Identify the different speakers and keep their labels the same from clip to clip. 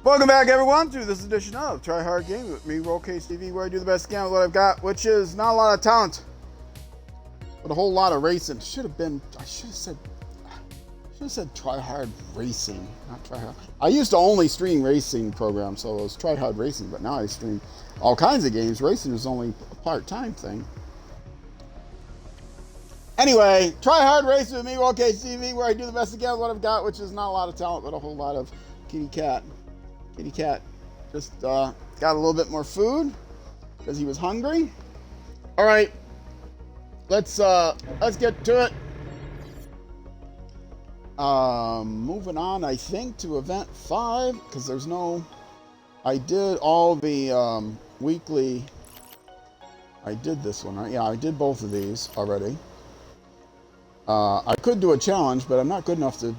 Speaker 1: Welcome back, everyone, to this edition of Try Hard Gaming with me, Rollcase TV, where I do the best again with what I've got, which is not a lot of talent, but a whole lot of racing. I should have said Try Hard Racing, not Try Hard. I used to only stream racing programs, so it was Try Hard Racing, but now I stream all kinds of games. Racing is only a part-time thing. Anyway, Try Hard Racing with me, Rollcase TV, where I do the best again with what I've got, which is not a lot of talent, but a whole lot of kitty cat. Kitty cat just got a little bit more food because he was hungry. All right, let's get to it. Moving on, I think, to event 5 because there's no. I did all the weekly. I did this one, right? Yeah, I did both of these already. I could do a challenge, but I'm not good enough to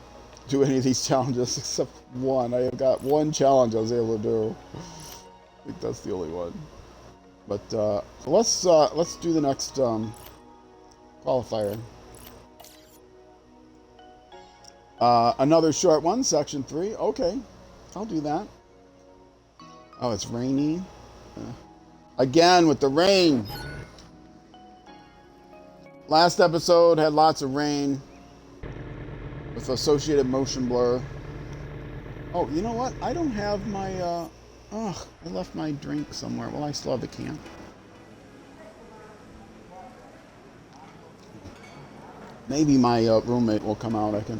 Speaker 1: do any of these challenges except one. I have got one challenge I was able to do. I think that's the only one. But so let's do the next qualifier. Another short one, section 3. Okay, I'll do that. Oh, it's rainy. Again with the rain. Last episode had lots of rain with associated motion blur. Oh, you know what? I don't have my, I left my drink somewhere. Well, I still have the can. Maybe my roommate will come out. I can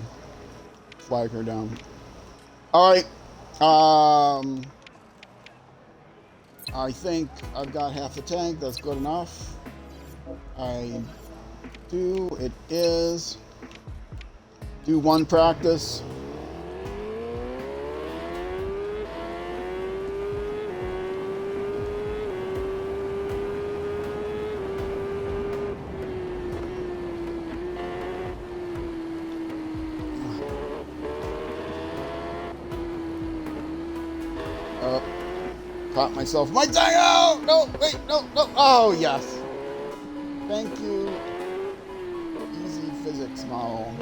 Speaker 1: flag her down. All right. I think I've got half a tank. That's good enough. It is. Do one practice. Caught myself. My tank out! No, wait, no. Oh, yes. Thank you. Easy physics model.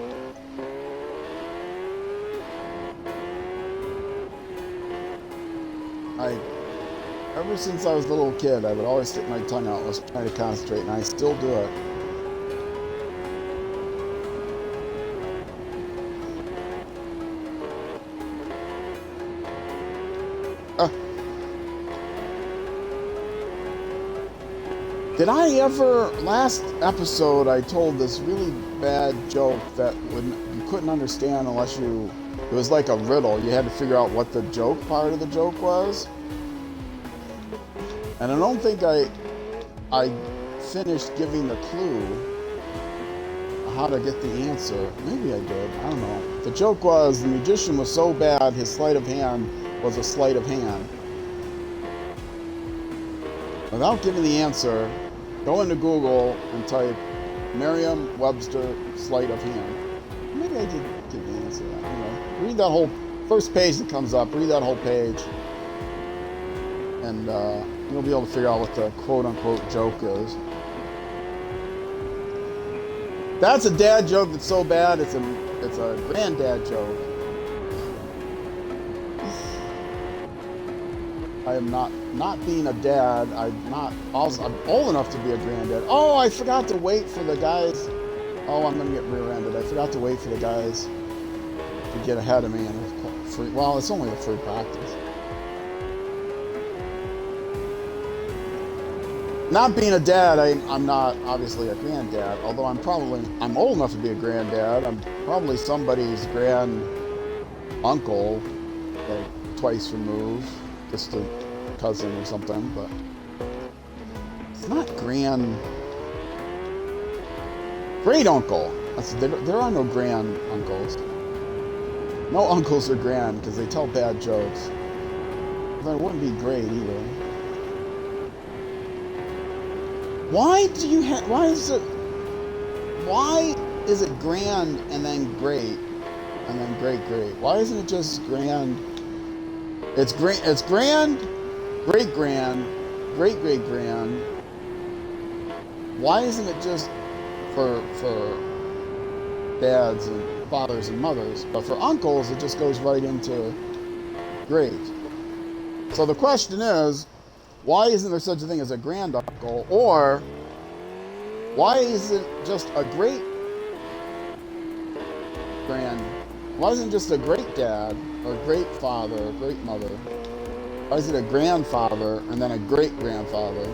Speaker 1: Ever since I was a little kid, I would always stick my tongue out and was trying to concentrate, and I still do it. Did I ever, last episode, I told this really bad joke that you couldn't understand unless it was like a riddle. You had to figure out what the joke part of the joke was. And I don't think I finished giving the clue how to get the answer. Maybe I did, I don't know. The joke was the magician was so bad his sleight of hand was a sleight of hand. Without giving the answer, go into Google and type Merriam-Webster sleight of hand. Maybe I did give the answer. Anyway, read that whole first page that comes up. Read that whole page, and you'll be able to figure out what the quote-unquote joke is. That's a dad joke that's so bad it's a granddad joke. I am not being a dad. I'm old enough to be a granddad. Oh, I forgot to wait for the guys. Oh, I'm gonna get rear-ended. I forgot to wait for the guys to get ahead of me and free. Well, it's only a free practice. Not being a dad, I'm not obviously a granddad. Although I'm old enough to be a granddad. I'm probably somebody's grand uncle, like twice removed. Just a cousin or something, but it's not great uncle. There are no grand uncles. No uncles are grand because they tell bad jokes. But it wouldn't be great either. Why is it grand and then great and then great? Why isn't it just grand? It's grand, great grand, great grand. Why isn't it just for dads and fathers and mothers, but for uncles it just goes right into great? So the question is, why isn't there such a thing as a grand uncle? Or why isn't just a great grand? Why isn't just a great dad or great father or great mother? Why is it a grandfather and then a great grandfather?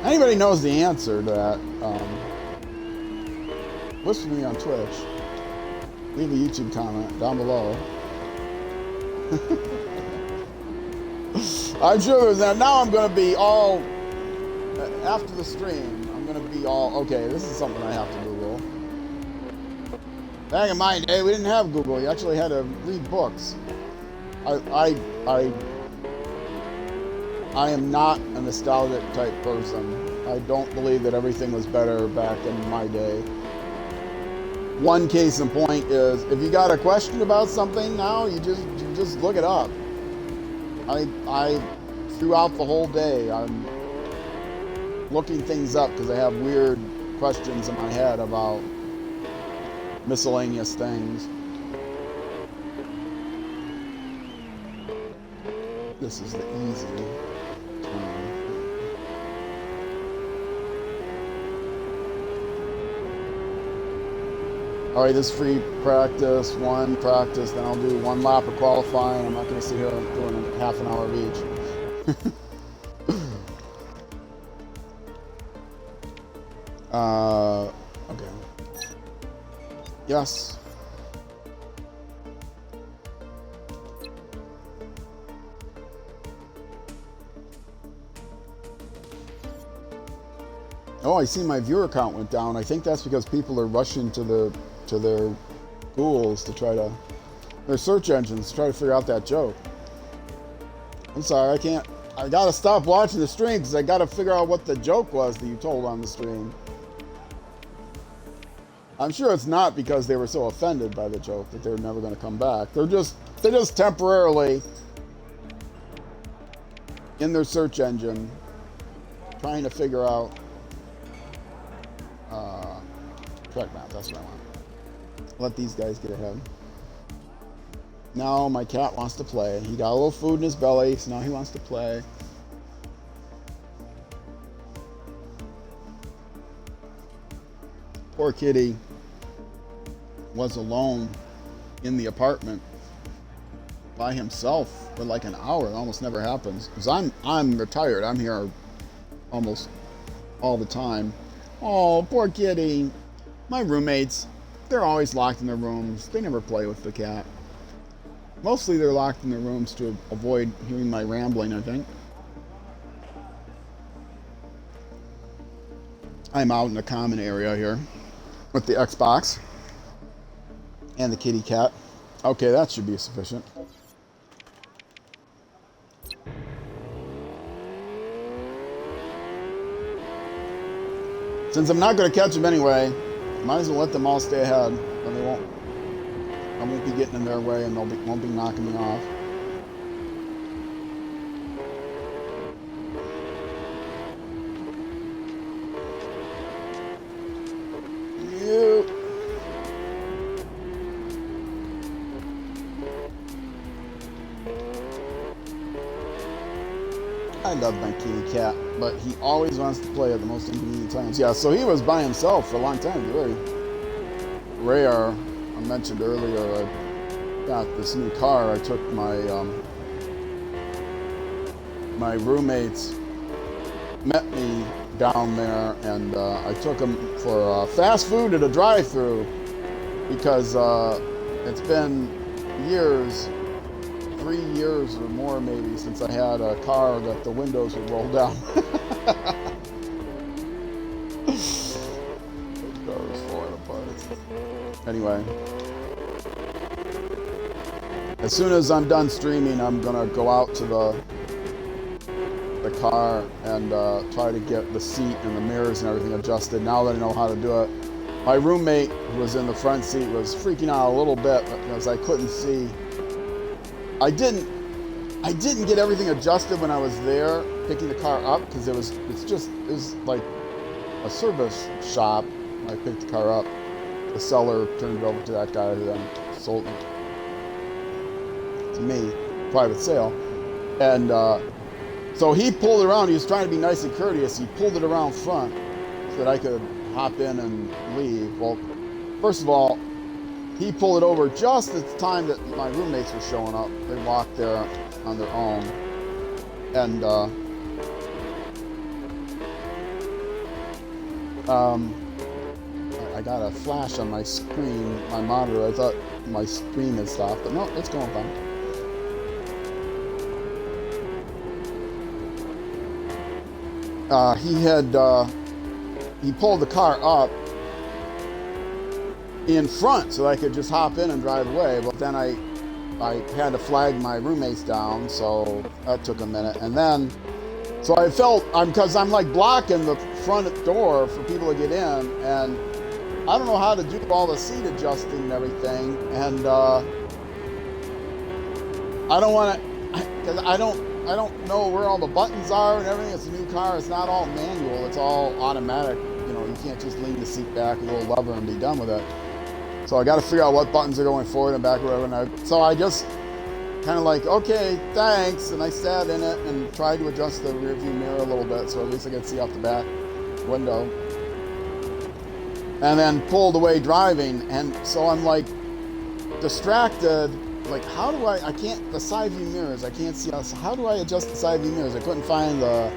Speaker 1: Anybody knows the answer to that? Listen to me on Twitch. Leave a YouTube comment down below. I'm sure there's that. Now I'm going to be all, after the stream, I'm going to be all, okay, this is something I have to Google. Back in my day, we didn't have Google. You actually had to read books. I am not a nostalgic type person. I don't believe that everything was better back in my day. One case in point is, if you got a question about something now, you just look it up. I throughout the whole day, I'm looking things up because I have weird questions in my head about miscellaneous things. This is the easy turn. All right, this free practice, one practice, then I'll do one lap of qualifying. I'm not going to sit here doing half an hour of each. Okay. Yes. Oh, I see my viewer count went down. I think that's because people are rushing to their Googles to try to, their search engines to try to figure out that joke. I'm sorry, I gotta stop watching the stream because I gotta figure out what the joke was that you told on the stream. I'm sure it's not because they were so offended by the joke that they're never gonna come back. They're just temporarily in their search engine trying to figure out track map. That's what I want. Let these guys get ahead. Now my cat wants to play. He got a little food in his belly, so now he wants to play. Poor kitty was alone in the apartment by himself for like an hour. It almost never happens because I'm retired. I'm here almost all the time. Oh, poor kitty. My roommates, they're always locked in their rooms. They never play with the cat. Mostly they're locked in their rooms to avoid hearing my rambling, I think. I'm out in the common area here with the Xbox and the kitty cat. Okay, that should be sufficient. Since I'm not going to catch them anyway, might as well let them all stay ahead. Then I won't be getting in their way and they won't be knocking me off. I love my kitty cat, but he always wants to play at the most inconvenient times. Yeah, so he was by himself for a long time. Very rare. I mentioned earlier I got this new car. I took my my roommates met me down there, and I took them for fast food at a drive-thru because it's been years. 3 years or more maybe since I had a car that the windows would roll down. The car was falling apart. Anyway, as soon as I'm done streaming, I'm gonna go out to the car and try to get the seat and the mirrors and everything adjusted now that I know how to do it. My roommate who was in the front seat was freaking out a little bit because I couldn't see. I didn't get everything adjusted when I was there picking the car up because it was like a service shop. I picked the car up. The seller turned it over to that guy who then sold it. to me, private sale. And so he pulled it around. He was trying to be nice and courteous. He pulled it around front so that I could hop in and leave. Well, first of all, he pulled it over just at the time that my roommates were showing up. They walked there on their own. And I got a flash on my screen, my monitor. I thought my screen had stopped, but no, it's going fine. He pulled the car up in front so I could just hop in and drive away, but then I had to flag my roommates down, so that took a minute. And then, so I felt, because I'm like blocking the front door for people to get in, and I don't know how to do all the seat adjusting and everything, and I don't want to, because I don't know where all the buttons are and everything. It's a new car. It's not all manual. It's all automatic. You know, you can't just lean the seat back with a little lever and be done with it. So I got to figure out what buttons are going forward and back, whatever. So I just kind of like, okay, thanks. And I sat in it and tried to adjust the rear view mirror a little bit so at least I could see out the back window. And then pulled away driving. And so I'm like distracted. Like, how do I can't, the side view mirrors, I can't see, how do I adjust the side view mirrors? I couldn't find the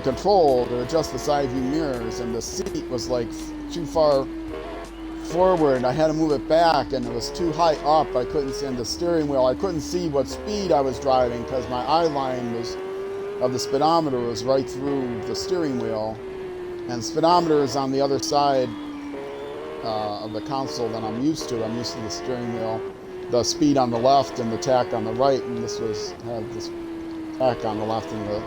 Speaker 1: control to adjust the side view mirrors, and the seat was like too far forward. I had to move it back, and it was too high up. I couldn't see, and the steering wheel, I couldn't see what speed I was driving because my eye line of the speedometer was right through the steering wheel, and the speedometer is on the other side of the console than I'm used to. I'm used to the steering wheel, the speed on the left and the tach on the right, and this had this tach on the left and the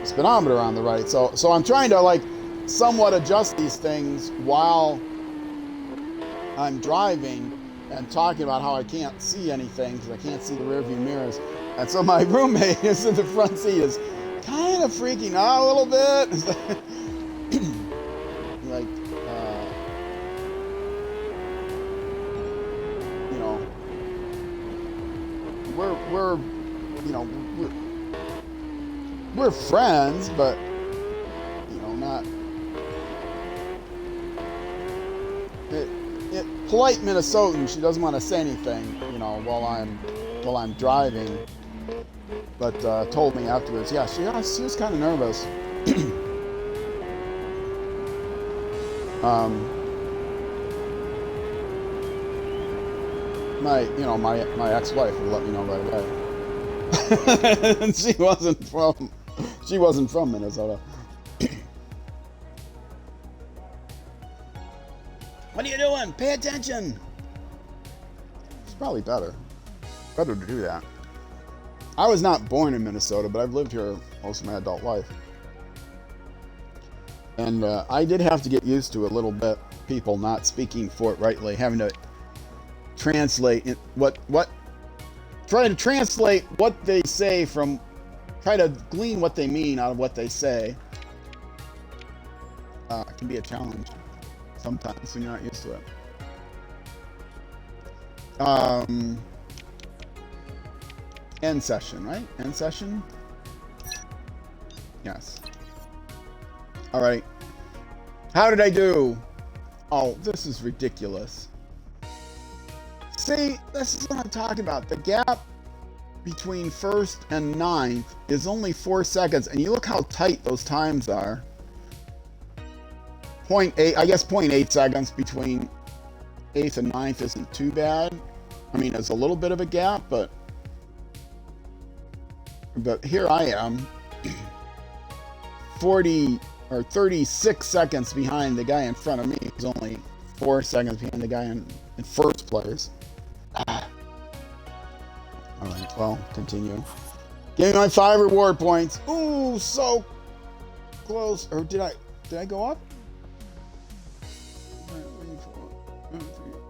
Speaker 1: speedometer on the right. So I'm trying to like somewhat adjust these things while I'm driving and talking about how I can't see anything because I can't see the rear view mirrors. And so my roommate who's in the front seat is kind of freaking out a little bit. Like, you know, we're friends, but you know, not polite Minnesotan. She doesn't want to say anything, you know, while I'm driving, but told me afterwards. Yeah, she was kind of nervous. My ex-wife would let me know right away. And she wasn't from Minnesota. What are you doing? Pay attention. It's probably better to do that. I was not born in Minnesota, but I've lived here most of my adult life. And I did have to get used to a little bit people not speaking forthrightly, having to translate try to translate what they say from, try to glean what they mean out of what they say. It can be a challenge sometimes when you're not used to it. End session, right? End session? Yes. All right. How did I do? Oh, this is ridiculous. See, this is what I'm talking about. The gap between first and ninth is only 4 seconds, and you look how tight those times are. 0.8, I guess 0.8 seconds between 8th and 9th isn't too bad. I mean, it's a little bit of a gap, but here I am, 40 or 36 seconds behind the guy in front of me. He's only 4 seconds behind the guy in first place. All right, well, continue. Give me my 5 reward points. Ooh, so close. Or did I go up?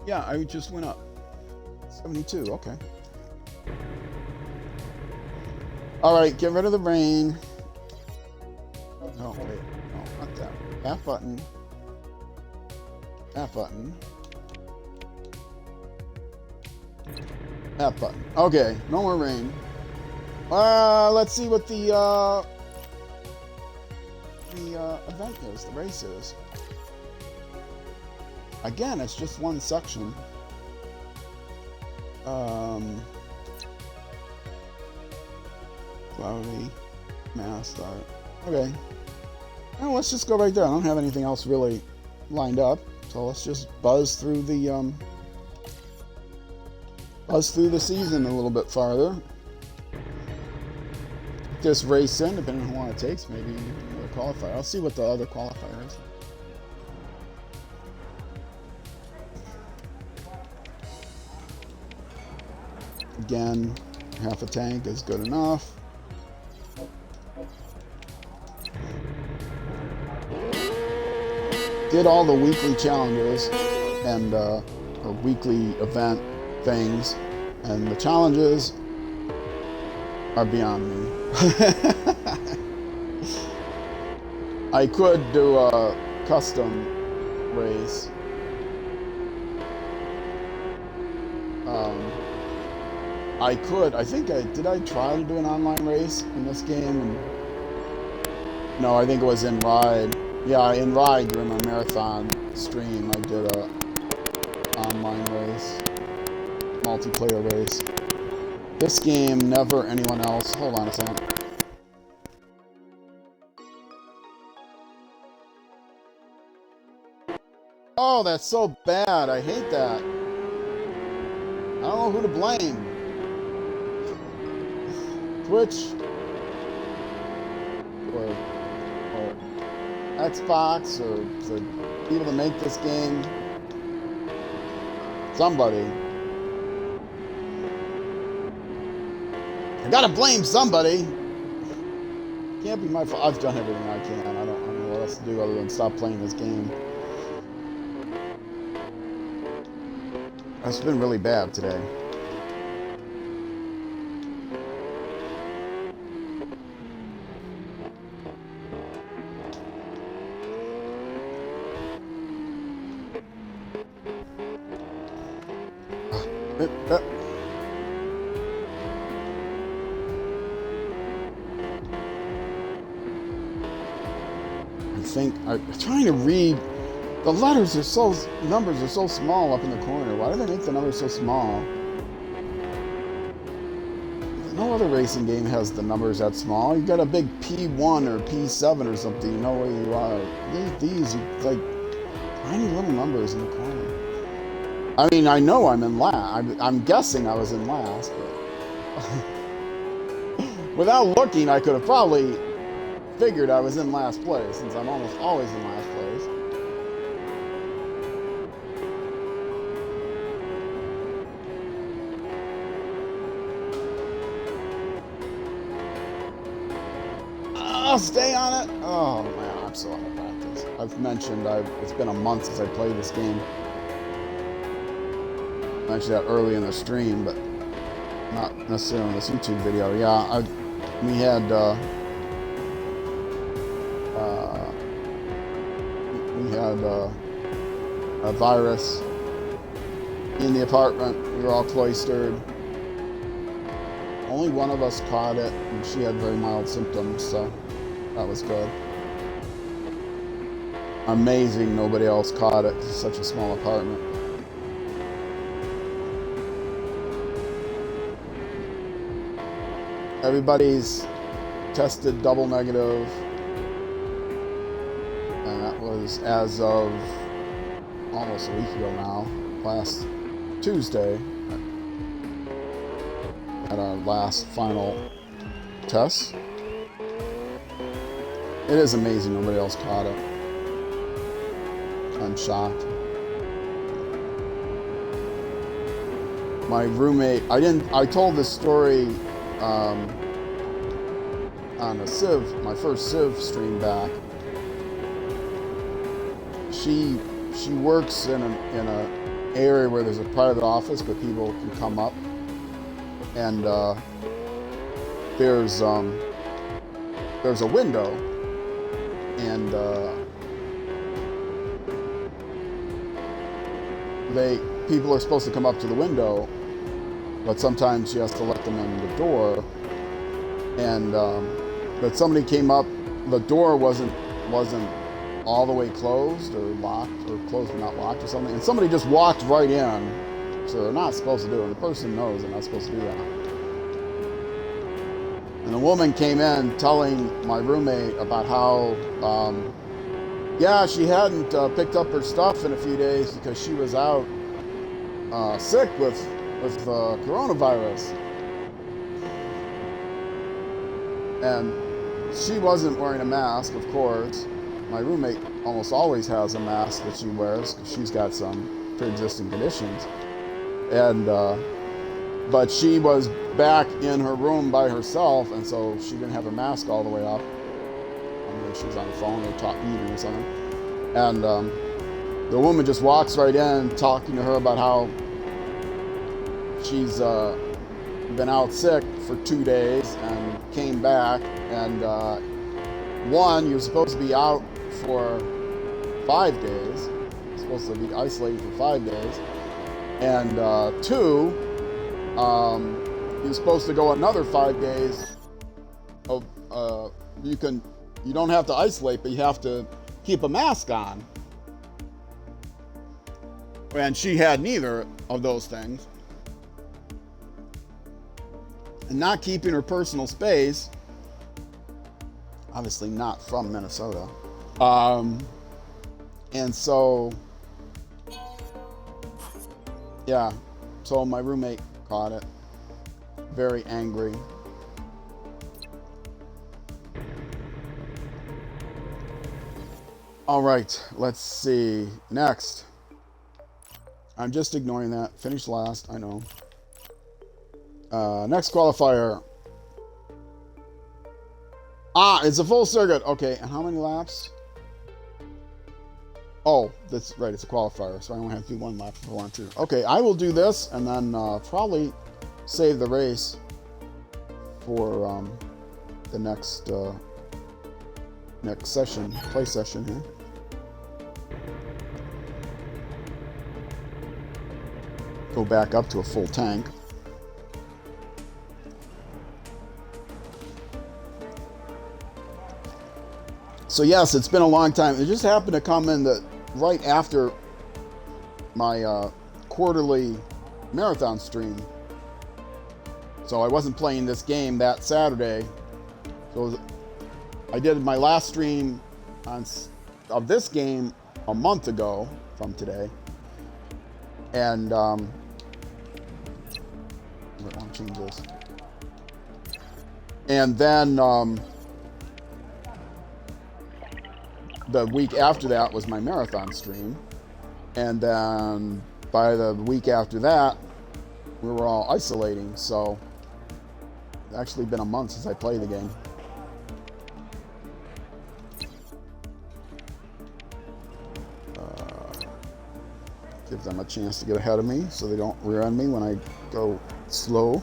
Speaker 1: Yeah, I just went up. 72, okay. All right, get rid of the rain. No, wait, no, not that. That button. That button. That button. Okay, no more rain. Let's see what the event is, the race is. Again, it's just one section. Cloudy, mass start. Okay. Well, let's just go right there. I don't have anything else really lined up, so let's just buzz through the season a little bit farther. This race in, depending on how long it takes, maybe another qualifier. I'll see what the other qualifier is. Again, half a tank is good enough. Did all the weekly challenges and or weekly event things, and the challenges are beyond me. I could do a custom race. Did I try to do an online race in this game? No, I think it was in Ride. Yeah, in Ride during my marathon stream, I did a online race, multiplayer race. This game, never anyone else. Hold on a second. Oh, that's so bad. I hate that. I don't know who to blame. Twitch or Xbox or the people that make this game. Somebody. I gotta blame somebody. Can't be my fault. I've done everything I can. I don't know what else to do other than stop playing this game. It's been really bad today. I'm trying to read. The numbers are so small up in the corner. Why do they make the numbers so small? No other racing game has the numbers that small. You've got a big P1 or P7 or something. You know where you are. These like tiny little numbers in the corner. I mean, I know I'm in last. I'm guessing I was in last, but without looking, I could have probably figured I was in last place, since I'm almost always in last place. I'll stay on it. Oh man, I'm so out of practice. I've mentioned it's been a month since I played this game. I mentioned that early in the stream, but not necessarily in this YouTube video. Yeah, we had a virus in the apartment. We were all cloistered. Only one of us caught it, and she had very mild symptoms, so that was good. Amazing nobody else caught it. It's such a small apartment. Everybody's tested double negative. And that was as of almost a week ago now. Last Tuesday. At our last final test. It is amazing nobody else caught it. I'm shocked. My roommate, I told this story on a Civ, my first Civ stream back. She works in a area where there's a private office, but people can come up. And there's a window, and people are supposed to come up to the window but sometimes she has to let them in the door. And but somebody came up, the door wasn't all the way closed or locked, or closed but not locked or something, and somebody just walked right in. So they're not supposed to do it. The person knows they're not supposed to do that. And the woman came in telling my roommate about how, yeah, she hadn't picked up her stuff in a few days because she was out sick with coronavirus. And she wasn't wearing a mask, of course. My roommate almost always has a mask that she wears because she's got some pre-existing conditions. And but she was back in her room by herself, and so she didn't have her mask all the way up. I mean, she was on the phone or eating or something. And the woman just walks right in, talking to her about how she's been out sick for 2 days and came back. And one, you're supposed to be out for 5 days. You're supposed to be isolated for 5 days. And two, you're supposed to go another 5 days. You don't have to isolate, but you have to keep a mask on. And she had neither of those things. And not keeping her personal space, obviously not from Minnesota. And so, yeah, so my roommate caught it, very angry. All right, let's see. Next. I'm just ignoring that. Finished last, I know. Next qualifier. It's a full circuit. Okay, and how many laps? Oh, that's right, it's a qualifier, so I only have to do 1 lap if I want to. Okay, I will do this, and then probably save the race for the next session, play session here. Go back up to a full tank. So yes, it's been a long time. It just happened to come in right after my quarterly marathon stream. So I wasn't playing this game that Saturday. So I did my last stream of this game a month ago from today. And I want to change this. And then the week after that was my marathon stream. And then by the week after that, we were all isolating. So it's actually been a month since I played the game. Give them a chance to get ahead of me so they don't rear end me when I go slow.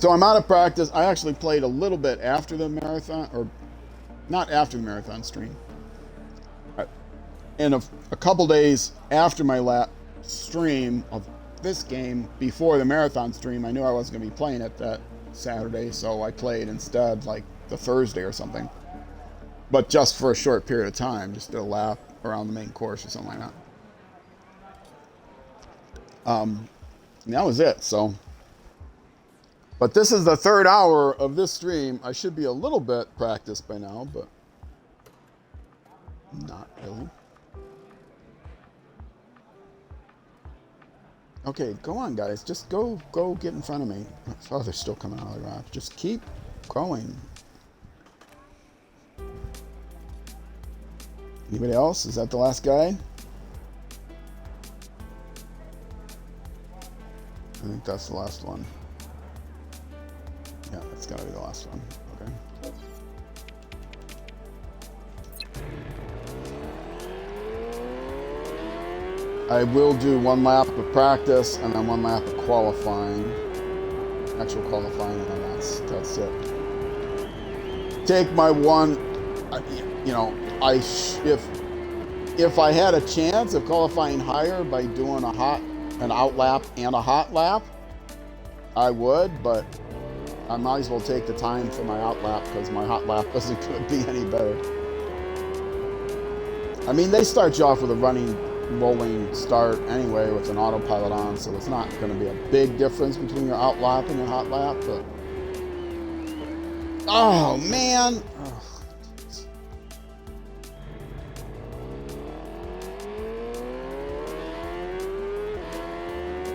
Speaker 1: So I'm out of practice. I actually played a little bit after the marathon, or not after the marathon stream. And a couple days after my last stream of this game, before the marathon stream, I knew I wasn't going to be playing it that Saturday, so I played instead like the Thursday or something. But just for a short period of time, just did a lap around the main course or something like that. And that was it, so. But this is the 3rd hour of this stream. I should be a little bit practiced by now, but not really. Okay, go on, guys. Just go get in front of me. Oh, they're still coming out of the garage. Just keep going. Anybody else? Is that the last guy? I think that's the last one. Yeah, that's gotta be the last one. Okay. I will do 1 lap of practice and then 1 lap of qualifying. Actual qualifying, and then that's it. Take my one, you know, if if I had a chance of qualifying higher by doing an out lap and a hot lap, I would, but I might as well take the time for my out lap because my hot lap isn't going to be any better. I mean, they start you off with a rolling start anyway with an autopilot on, so it's not going to be a big difference between your out lap and your hot lap, but... Oh, man! Oh.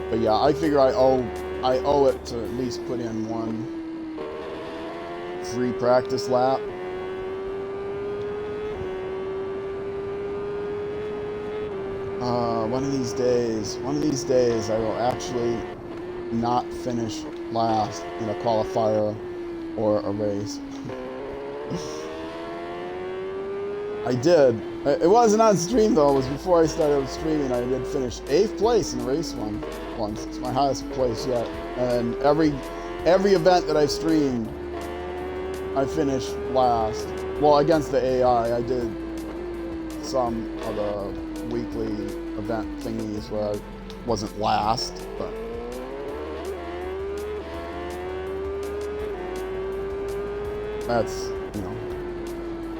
Speaker 1: But yeah, I figure I owe it to at least put in one free practice lap. One of these days I will actually not finish last in a qualifier or a race. I did. It wasn't on stream though, it was before I started streaming. I did finish 8th place in a race once. It's my highest place yet. And every event that I've streamed, I finished last. Well, against the AI, I did some of the weekly event thingies where I wasn't last, but that's,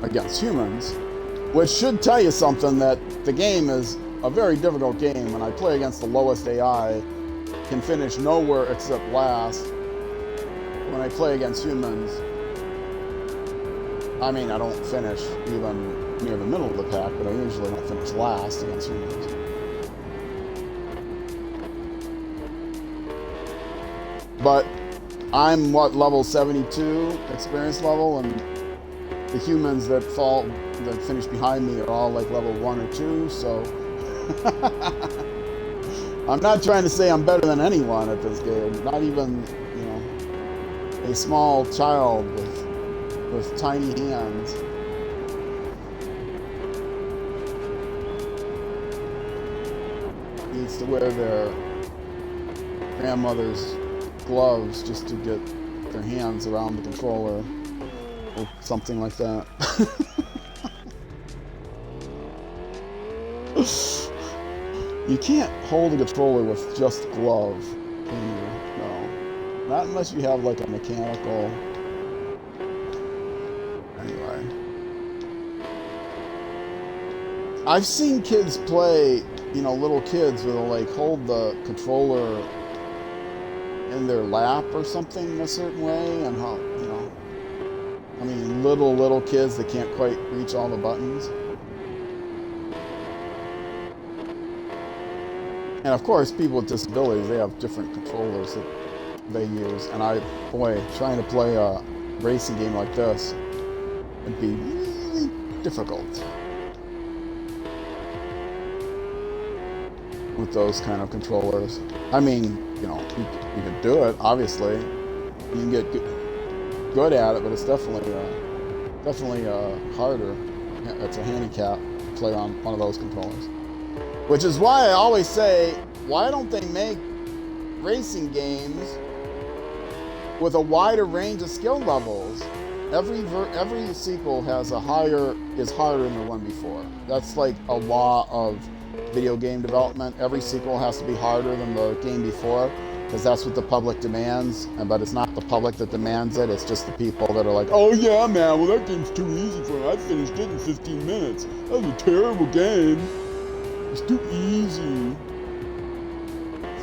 Speaker 1: against humans, which should tell you something, that the game is a very difficult game. When I play against the lowest AI, can finish nowhere except last. When I play against humans, I mean, I don't finish even near the middle of the pack, but I usually don't finish last against humans. But I'm, level 72 experience level, and the humans that finish behind me are all like level 1 or 2, so... I'm not trying to say I'm better than anyone at this game, not even, a small child with tiny hands. Needs to wear their grandmother's gloves just to get their hands around the controller or something like that. You can't hold a controller with just glove, can you? No. Not unless you have like a mechanical... Anyway. I've seen kids play, little kids will like hold the controller in their lap or something a certain way, and how, I mean, little kids that can't quite reach all the buttons. And of course, people with disabilities, they have different controllers that they use. And trying to play a racing game like this would be really difficult with those kind of controllers. I mean, you can do it, obviously. You can get good at it, but it's definitely harder. It's a handicap to play on one of those controllers. Which is why I always say, why don't they make racing games with a wider range of skill levels? Every sequel is harder than the one before. That's like a law of video game development. Every sequel has to be harder than the game before, because that's what the public demands. But it's not the public that demands it, it's just the people that are like, oh yeah man, well that game's too easy for me. I finished it in 15 minutes. That was a terrible game. It's too easy.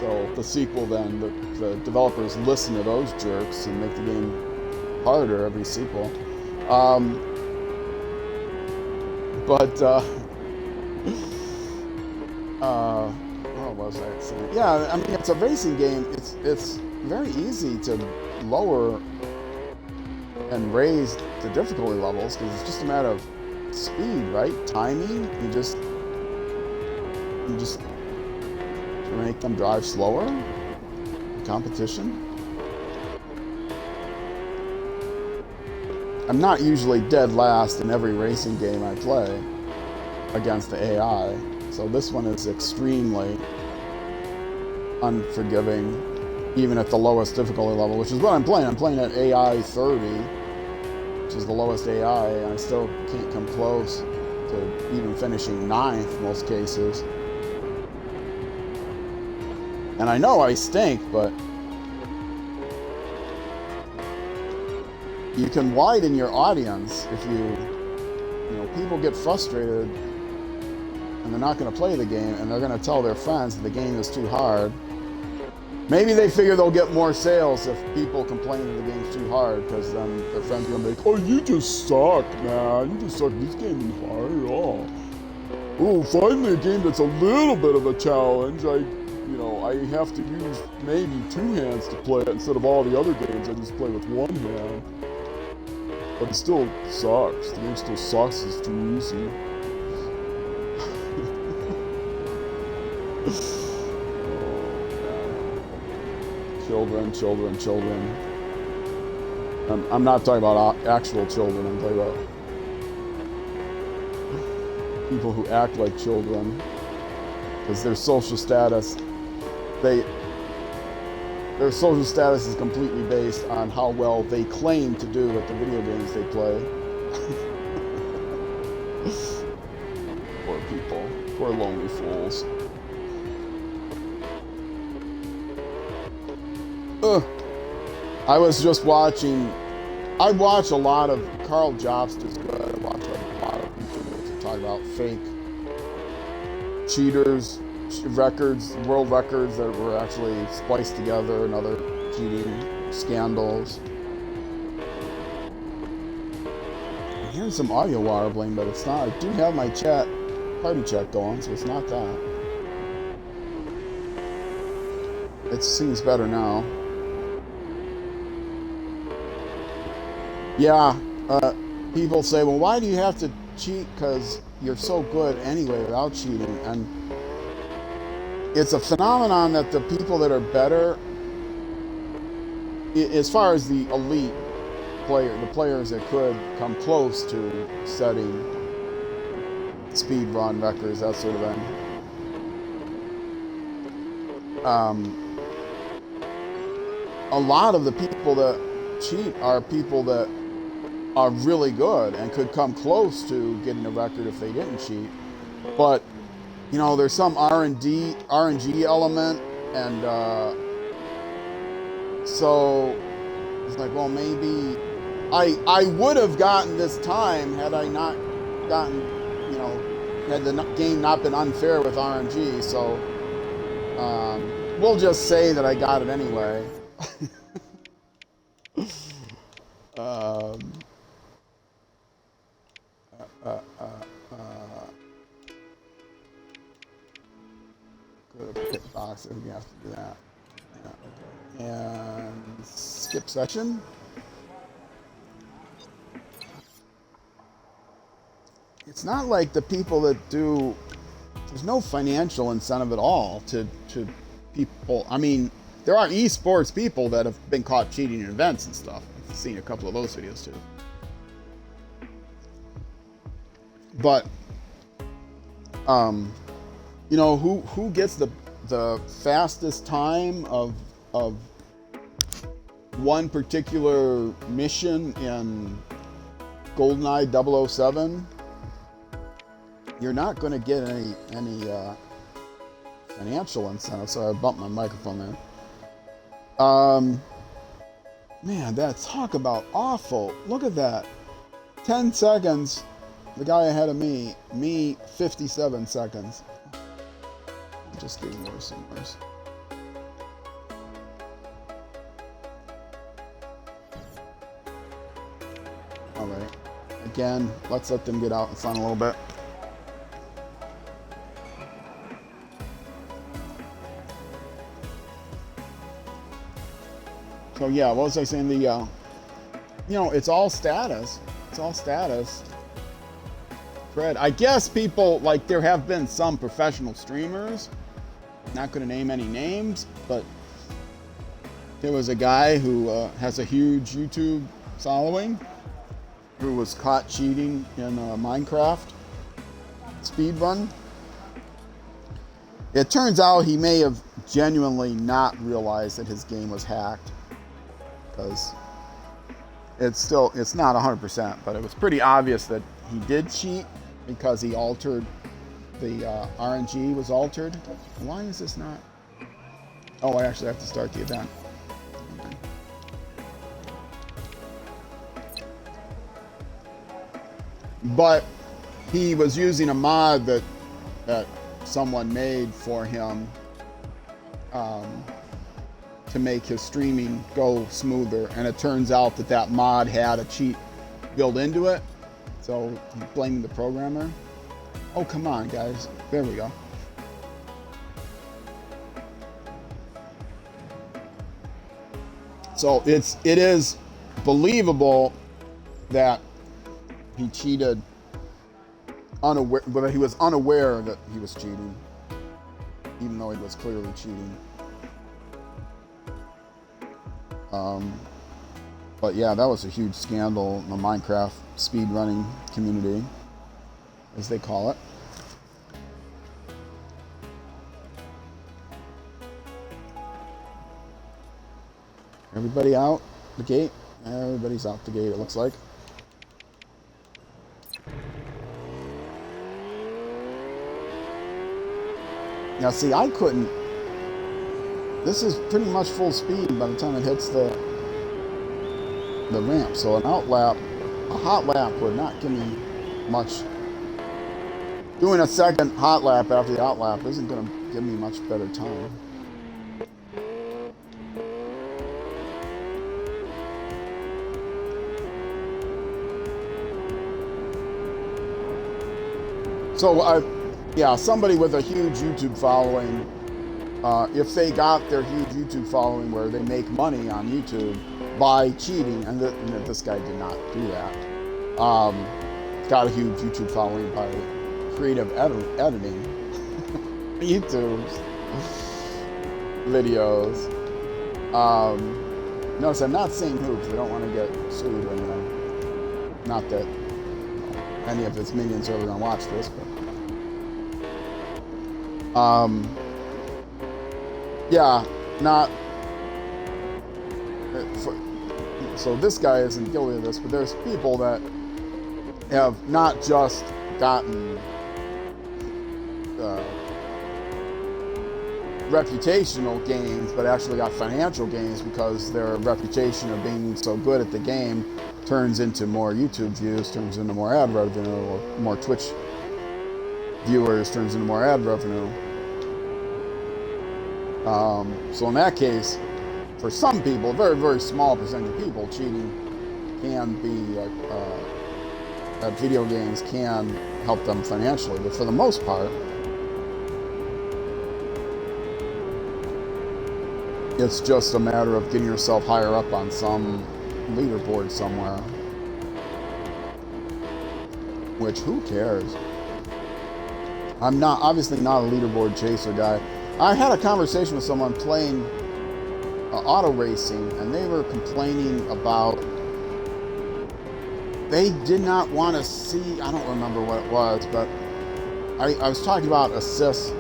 Speaker 1: So the sequel then, the developers listen to those jerks and make the game harder every sequel. What was I saying? Yeah, I mean, it's a racing game. It's very easy to lower and raise the difficulty levels, because it's just a matter of speed, right? Timing. You just make them drive slower. Competition. I'm not usually dead last in every racing game I play against the AI, so this one is extremely unforgiving, even at the lowest difficulty level, which is what I'm playing. I'm playing at AI 30, which is the lowest AI, and I still can't come close to to even finishing 9th in most cases. And I know I stink, but you can widen your audience if people get frustrated and they're not going to play the game, and they're going to tell their friends that the game is too hard. Maybe they figure they'll get more sales if people complain that the game's too hard, because then their friends are going to be like, oh, you just suck, man. You just suck. This game isn't hard at all. Oh, finally a game that's a little bit of a challenge. I have to use maybe 2 hands to play it instead of all the other games I just play with 1 hand. But it still sucks. The game still sucks. It's too easy. Children. I'm not talking about actual children. I'm talking about people who act like children, because their social status is completely based on how well they claim to do at the video games they play. Poor people. Poor lonely fools. I was just watching. I watch a lot of Carl Jobster's good. I watch a lot of YouTubers that talk about fake cheaters, records, world records that were actually spliced together, and other cheating scandals. Here's some audio warbling, but it's not. I do have my party chat going, so it's not that. It seems better now. Yeah, people say, well, why do you have to cheat? Because you're so good anyway without cheating. And it's a phenomenon that the people that are better, as far as the elite the players that could come close to setting speed run records, that sort of thing, a lot of the people that cheat are people that are really good and could come close to getting a record if they didn't cheat. But there's some RNG element, and so it's like, well, maybe I would have gotten this time had I not gotten, had the game not been unfair with RNG. So we'll just say that I got it anyway. Go to pit box if we have to do that. Yeah, okay. And skip session. It's not like the people that do. There's no financial incentive at all to people. I mean, there are esports people that have been caught cheating in events and stuff. I've seen a couple of those videos too. But who gets the fastest time of one particular mission in GoldenEye 007? You're not going to get any financial incentive. Sorry, I bumped my microphone there. Man, talk about awful. Look at that. 10 seconds. The guy ahead of me 57 seconds. Just getting worse and worse. All right. Again, let's let them get out in front a little bit. So yeah, what was I saying? It's all status. It's all status. Fred, I guess people, like, there have been some professional streamers, not going to name any names, but there was a guy who has a huge YouTube following who was caught cheating in Minecraft speedrun. It turns out he may have genuinely not realized that his game was hacked, because it's not 100%, but it was pretty obvious that he did cheat. because he altered the RNG was altered. Why is this not? Oh, I actually have to start the event. Okay. But he was using a mod that someone made for him to make his streaming go smoother, and it turns out that mod had a cheat built into it, so he's blaming the programmer. Oh, come on, guys. There we go. So it is believable that he cheated unaware, but he was unaware that he was cheating, even though he was clearly cheating. But yeah, that was a huge scandal in the Minecraft speedrunning community, as they call it. Everybody out the gate? Everybody's out the gate, it looks like. Now see, I couldn't... This is pretty much full speed by the time it hits the ramp, so an outlap, a hot lap would not give me much. Doing a second hot lap after the outlap isn't going to give me much better time. So, yeah, somebody with a huge YouTube following, if they got their huge YouTube following where they make money on YouTube by cheating, and this guy did not do that, got a huge YouTube following by creative editing YouTube videos. Notice I'm not saying who, because I don't want to get sued or anything. Not that any of his minions are ever going to watch this, but yeah, not so this guy isn't guilty of this, but there's people that have not just gotten reputational gains, but actually got financial gains because their reputation of being so good at the game turns into more YouTube views, turns into more ad revenue, or more Twitch viewers, turns into more ad revenue. So in that case, for some people, a very, very small percentage of people, cheating can be, video games can help them financially, but for the most part, it's just a matter of getting yourself higher up on some leaderboard somewhere. Which, who cares? I'm obviously not a leaderboard chaser guy. I had a conversation with someone playing auto racing, and they were complaining about, they did not want to see, I don't remember what it was, but I was talking about assists,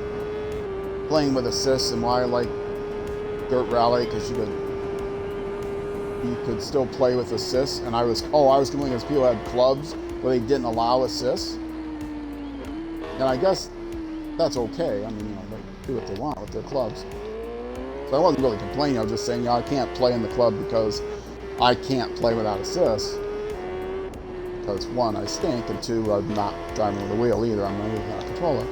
Speaker 1: playing with assists, and why I like Dirt Rally, because you could still play with assists, and I was complaining because people had clubs where they didn't allow assists, and I guess that's okay. I mean, they do what they want with their clubs. So I wasn't really complaining. I was just saying, I can't play in the club because I can't play without assists. Because one, I stink, and two, I'm not driving with a wheel either. I'm not even on a controller.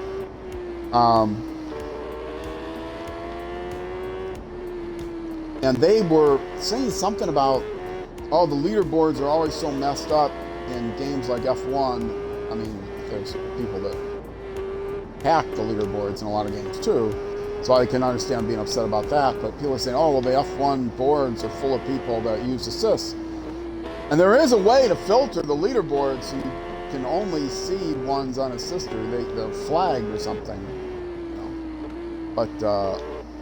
Speaker 1: And they were saying something about, oh, the leaderboards are always so messed up in games like F1. I mean, there's people that hack the leaderboards in a lot of games too, so I can understand being upset about that, but people are saying, oh, well, the F1 boards are full of people that use assists. And there is a way to filter the leaderboards so you can only see ones unassisted, they're flagged or something. But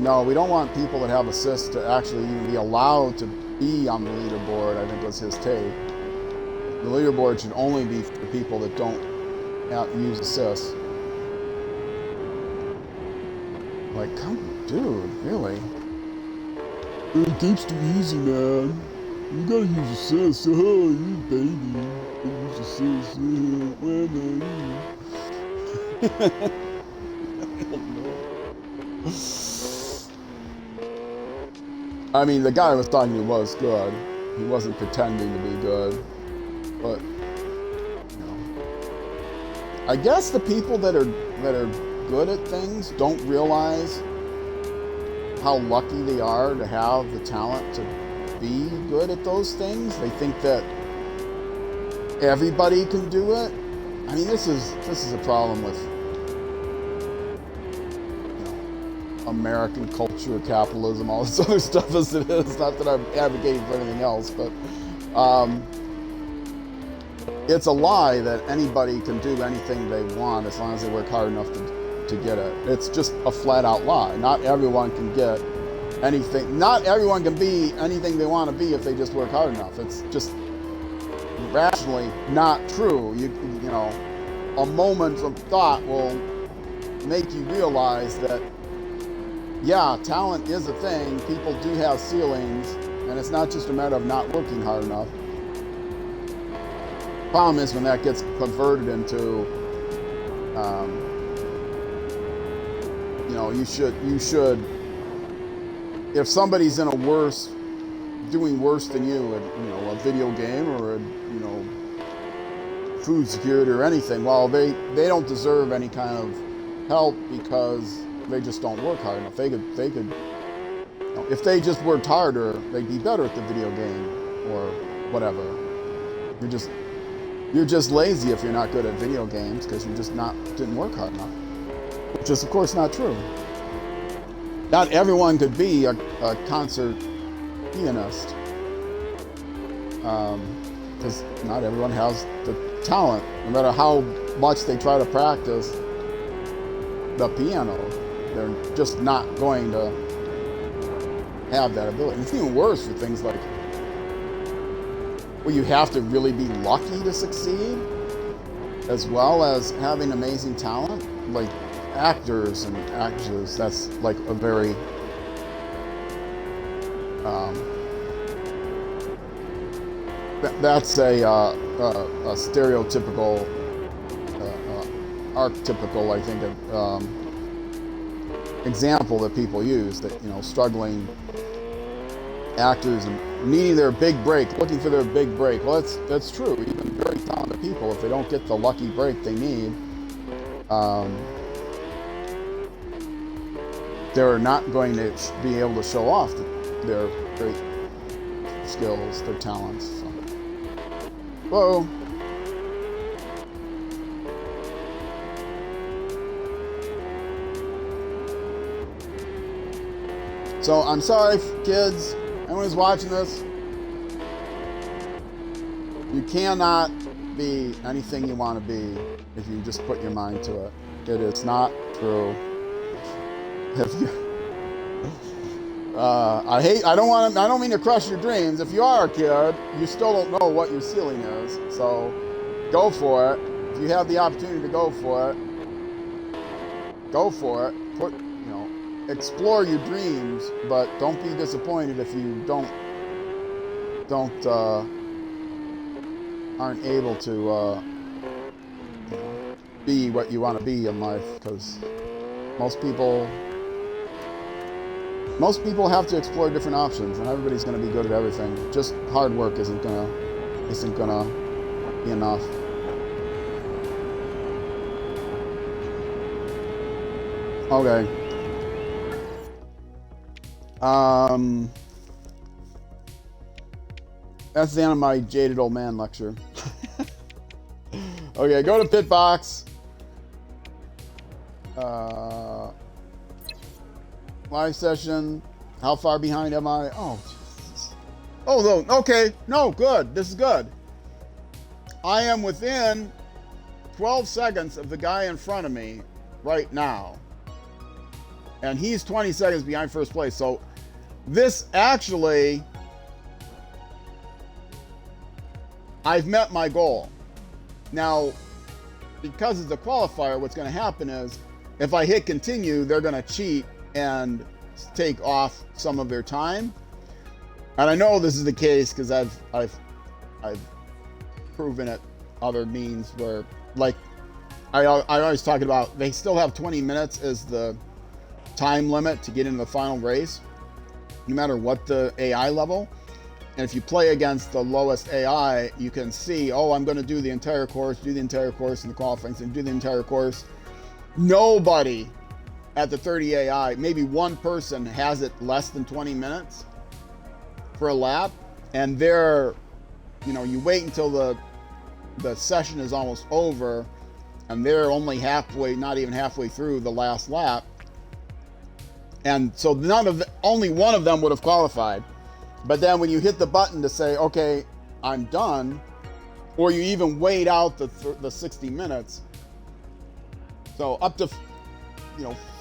Speaker 1: no, we don't want people that have assists to actually even be allowed to be on the leaderboard, I think was his take. The leaderboard should only be for people that don't use assists. Like, come, dude, really? The game's too easy, man. You gotta use assists. Oh, you baby. You use assists. I mean, the guy I was talking to was good. He wasn't pretending to be good. But, you know, I guess the people that are good at things don't realize how lucky they are to have the talent to be good at those things. They think that everybody can do it. I mean, this is a problem with, you know, American culture, capitalism, all this other stuff as it is. Not that I'm advocating for anything else, but it's a lie that anybody can do anything they want as long as they work hard enough to get it. It's just a flat out lie. Not everyone can get anything. Not everyone can be anything they want to be if they just work hard enough. It's just rationally not true. You know, a moment of thought will make you realize that, yeah, talent is a thing. People do have ceilings, and it's not just a matter of not working hard enough. Problem is when that gets converted into, you know, you should, if somebody's in doing worse than you at, you know, a video game or a, you know, food security or anything, well, they don't deserve any kind of help because they just don't work hard enough. They could, you know, if they just worked harder, they'd be better at the video game or whatever. You're just lazy if you're not good at video games because you just didn't work hard enough. Which is, of course, not true. Not everyone could be a concert pianist. Because not everyone has the talent. No matter how much they try to practice the piano, they're just not going to have that ability. And it's even worse for things like, well, you have to really be lucky to succeed, as well as having amazing talent. Like actors and actresses, that's like a very that's a stereotypical, archetypical, I think, example that people use. That, you know, struggling actors and needing their big break, looking for their big break. Well, that's true. Even very talented people, if they don't get the lucky break they need, they're not going to be able to show off their great skills, their talents. So. Whoa. So I'm sorry, kids. Anyone who's watching this, you cannot be anything you want to be if you just put your mind to it. It is not true. If you, I don't mean to crush your dreams. If you are a kid, you still don't know what your ceiling is. So go for it. If you have the opportunity to go for it, go for it. Explore your dreams, but don't be disappointed if you aren't able to be what you want to be in life, because most people have to explore different options, and everybody's going to be good at everything. Just hard work isn't gonna be enough. Okay. That's the end of my jaded old man lecture. Okay, go to Pitbox. Live session. How far behind am I? Oh, Jesus. Oh, no. Okay. No, good. This is good. I am within 12 seconds of the guy in front of me right now. And he's 20 seconds behind first place. So this actually, I've met my goal. Now, because it's a qualifier, what's going to happen is if I hit continue, they're going to cheat and take off some of their time. And I know this is the case because I've proven it other means where, like, I always talk about they still have 20 minutes as the time limit to get into the final race, no matter what the AI level. And if you play against the lowest AI, you can see, oh, I'm going to do the entire course, do the entire course in the qualifying, and do the entire course. Nobody at the 30 AI, maybe one person has it less than 20 minutes for a lap. And they're, you know, you wait until the session is almost over, and they're only halfway, not even halfway through the last lap. And so only one of them would have qualified. But then when you hit the button to say, okay, I'm done, or you even wait out the 60 minutes, so up to,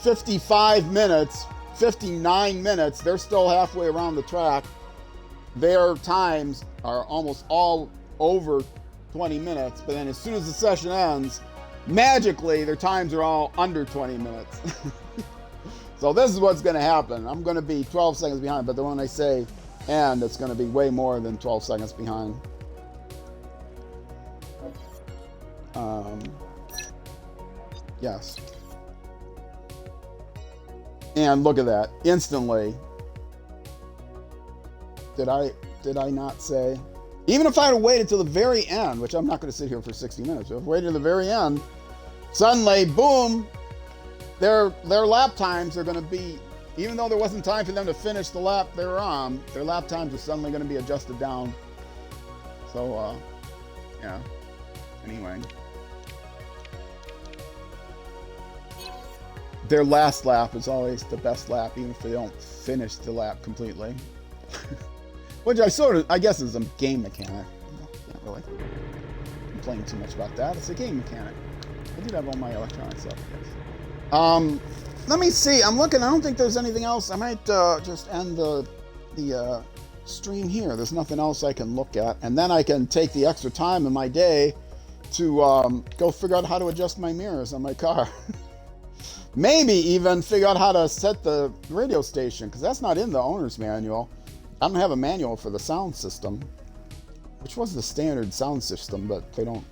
Speaker 1: 55 minutes, 59 minutes, they're still halfway around the track. Their times are almost all over 20 minutes, but then as soon as the session ends, magically their times are all under 20 minutes. So this is what's going to happen. I'm going to be 12 seconds behind, but then when I say end, it's going to be way more than 12 seconds behind. Yes. And look at that. Instantly. Did I not say? Even if I had waited till the very end, which I'm not going to sit here for 60 minutes, if I waited to the very end, suddenly, boom, their lap times are going to be, even though there wasn't time for them to finish the lap they were on, their lap times are suddenly going to be adjusted down. So, yeah. Anyway. Their last lap is always the best lap, even if they don't finish the lap completely. Which I guess is a game mechanic. Can't really complain too much about that. It's a game mechanic. I did have all my electronic stuff, I guess. Let me see. I'm looking. I don't think there's anything else. I might just end the stream here. There's nothing else I can look at. And then I can take the extra time in my day to go figure out how to adjust my mirrors on my car. Maybe even figure out how to set the radio station, because that's not in the owner's manual. I don't have a manual for the sound system, which was the standard sound system, but they don't.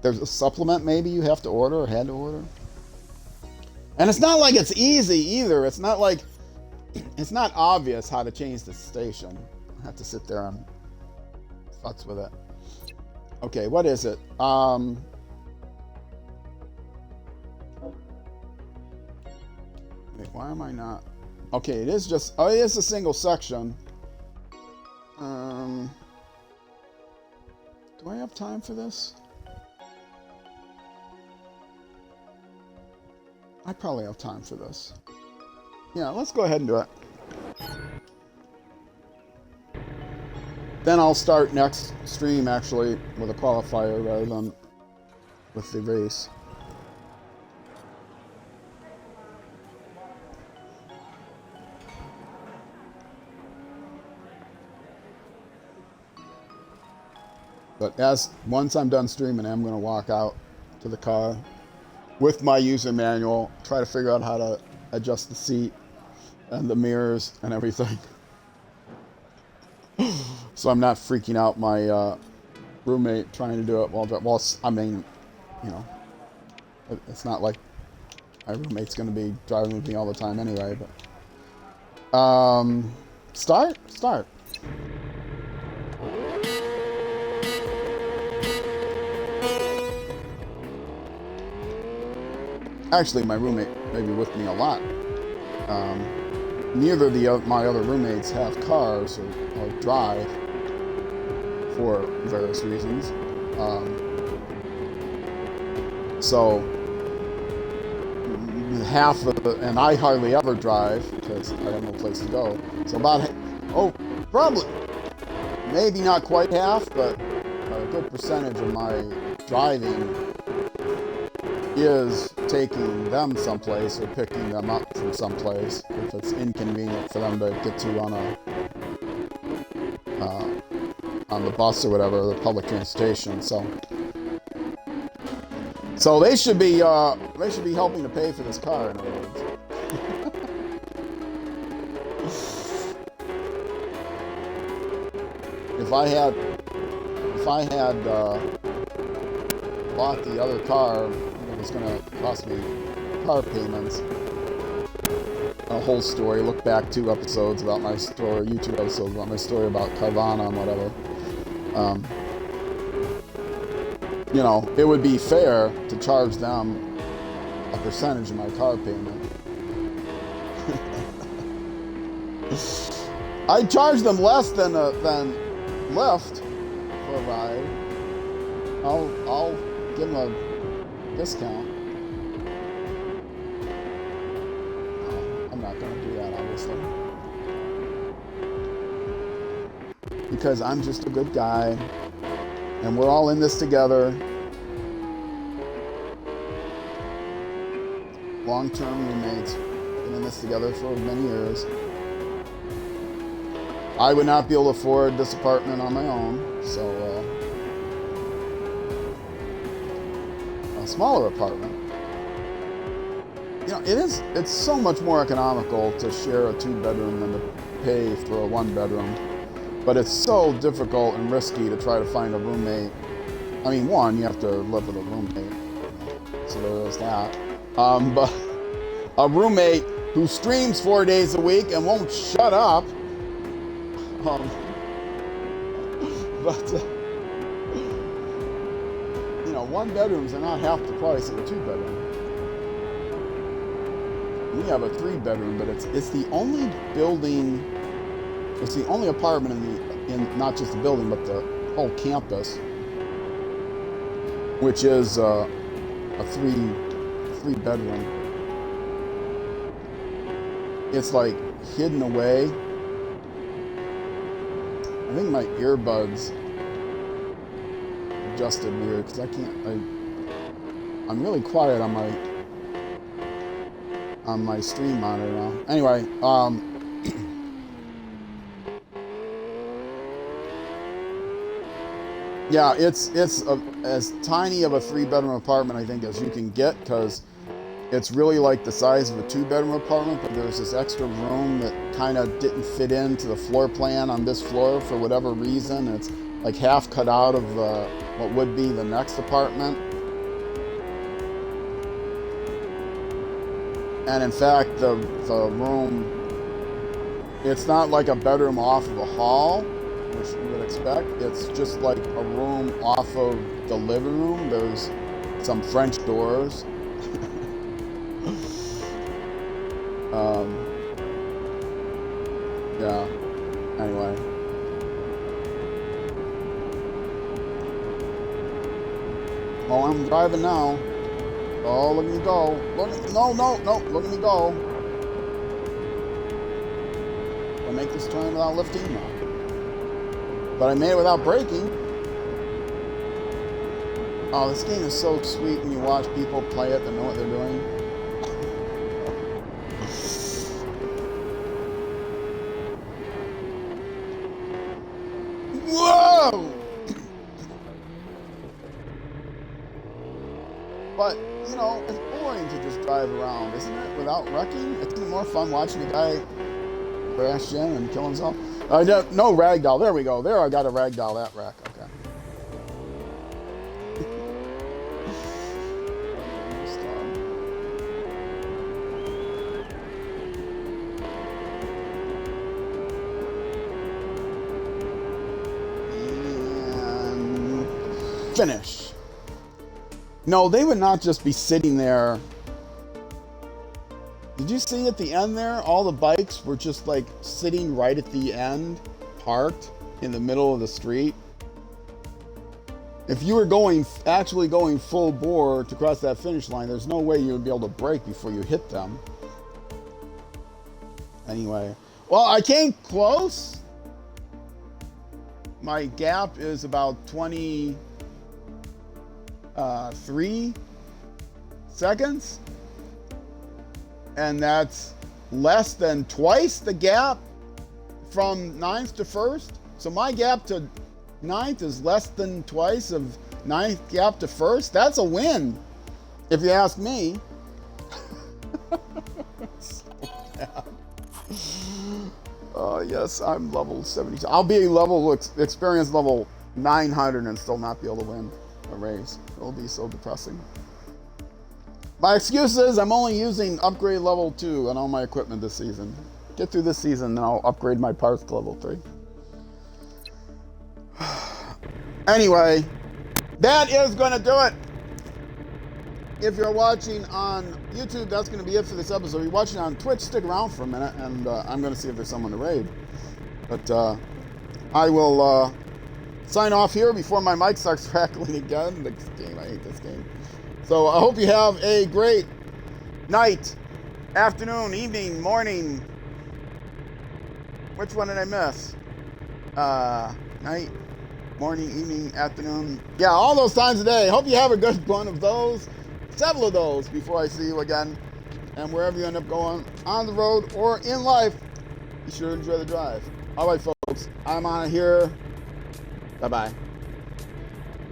Speaker 1: There's a supplement maybe you have to order or had to order. And it's not like it's easy either. It's not like, it's not obvious how to change the station. I have to sit there and futz with it. Okay, what is it? Wait, why am I not? Okay, it is just, oh, it is a single section. Do I have time for this? I probably have time for this. Yeah, let's go ahead and do it. Then I'll start next stream actually with a qualifier rather than with the race. But once I'm done streaming, I'm going to walk out to the car with my user manual, try to figure out how to adjust the seat and the mirrors and everything. So I'm not freaking out my roommate trying to do it while I mean, you know, it's not like my roommate's going to be driving with me all the time anyway, but start. Actually, my roommate may be with me a lot. Neither of my other roommates have cars or drive for various reasons. So half of the, and I hardly ever drive because I have no place to go. So probably, maybe not quite half, but a good percentage of my driving is taking them someplace or picking them up from someplace if it's inconvenient for them to get to on the bus or whatever, the public transportation. So they should be helping to pay for this car, in other words. If bought the other car, it was going to cost me car payments. A whole story. Look back 2 episodes about my story, YouTube episodes about my story about Carvana and whatever. You know, it would be fair to charge them a percentage of my car payment. I charge them less than Lyft for a ride. I'll give them a discount. No, I'm not going to do that, obviously, because I'm just a good guy, and we're all in this together. Long-term roommates, been in this together for many years. I would not be able to afford this apartment on my own, so a smaller apartment. You know, it's so much more economical to share a 2-bedroom than to pay for a 1-bedroom. But it's so difficult and risky to try to find a roommate. I mean, one, you have to live with a roommate, so there is that. But a roommate who streams 4 days a week and won't shut up. But you know, 1-bedrooms are not half the price of a 2-bedroom. We have a 3-bedroom, but it's the only building. It's the only apartment in not just the building, but the whole campus, which is a 3-bedroom. It's like hidden away. I think my earbuds adjusted weird because I'm really quiet on my stream monitor now. Anyway, yeah, it's as tiny of a 3-bedroom apartment, I think, as you can get, because it's really like the size of a 2-bedroom apartment, but there's this extra room that kind of didn't fit into the floor plan on this floor for whatever reason. It's like half cut out of what would be the next apartment. And in fact, the room, it's not like a bedroom off of a hall, which you would expect. It's just like a room off of the living room. There's some French doors. Yeah, anyway. Oh, I'm driving now. Oh, look at me go. No, look at me go. I'll make this turn without lifting now. But I made it without braking. Oh, this game is so sweet when you watch people play it that know what they're doing. Whoa! But, you know, it's boring to just drive around, isn't it? Without wrecking? Isn't it more fun watching a guy crash in and kill himself? No ragdoll. There we go. There, I got a ragdoll that wreck. Okay. And finish. No, they would not just be sitting there. Did you see at the end there? All the bikes were just like sitting right at the end, parked in the middle of the street. If you were actually going full bore to cross that finish line, there's no way you would be able to brake before you hit them. Anyway, well, I came close. My gap is about 23 seconds. And that's less than twice the gap from 9th to 1st. So my gap to 9th is less than twice of 9th gap to 1st. That's a win, if you ask me. So bad. Yes, I'm level 70. I'll be experience level 900 and still not be able to win a race. It'll be so depressing. My excuse is I'm only using upgrade level 2 on all my equipment this season. Get through this season, then I'll upgrade my parts to level 3. Anyway, that is going to do it. If you're watching on YouTube, that's going to be it for this episode. If you're watching on Twitch, stick around for a minute, and I'm going to see if there's someone to raid. But I will sign off here before my mic starts crackling again. This game, I hate this game. So I hope you have a great night, afternoon, evening, morning. Which one did I miss? Night, morning, evening, afternoon. Yeah, all those times a day. Hope you have a good one of those. Several of those before I see you again. And wherever you end up going, on the road or in life, be sure to enjoy the drive. All right, folks, I'm on here. Bye-bye.